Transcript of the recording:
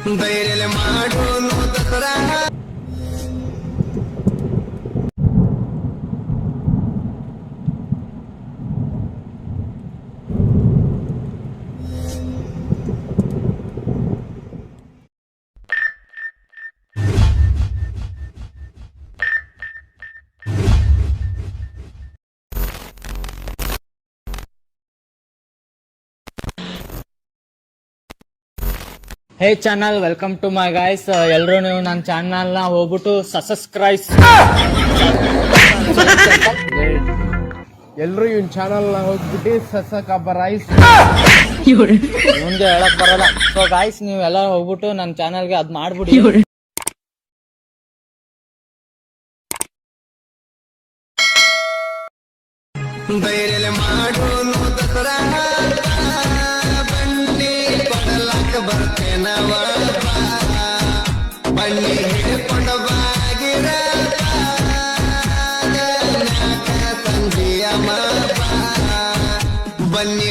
ಧೈರ್ಯ ಮಾಡೋನು Dasara. Hey channel, welcome to my guys. ಎಲ್ಲರೂ ನೀವು ನನ್ನ ಚಾನಲ್ನ ಹೋಗ್ಬಿಟ್ಟು ಸಬ್ಸ್ಕ್ರೈಬ್. ಎಲ್ರು ಇವನ್ ಚಾನಲ್ ನ ಹೋಗ್ಬಿಟ್ಟು ಸಬ್ಸ್ಕ್ರೈಬ್. ಮುಂದೆ ಹೇಳಕ್ ಬರಲ್ಲ. ಸೊ ಗೈಸ್, ನೀವೆಲ್ಲ ಹೋಗ್ಬಿಟ್ಟು ನನ್ನ ಚಾನಲ್ಗೆ ಅದ್ ಮಾಡ್ಬಿಡಿ. ಧೈರ್ಯ ಮಾಡೋನು ದಸರಾ. ಬನ್ನಿ ಕೊಡಲಕ್ಕ ಬರ್ತೇನವ, ಬನ್ನಿ ಹಿಡ್ಕೊಂಡ ಬಾಗಿರ ಸಂಜಿಯ ಬನ್ನಿ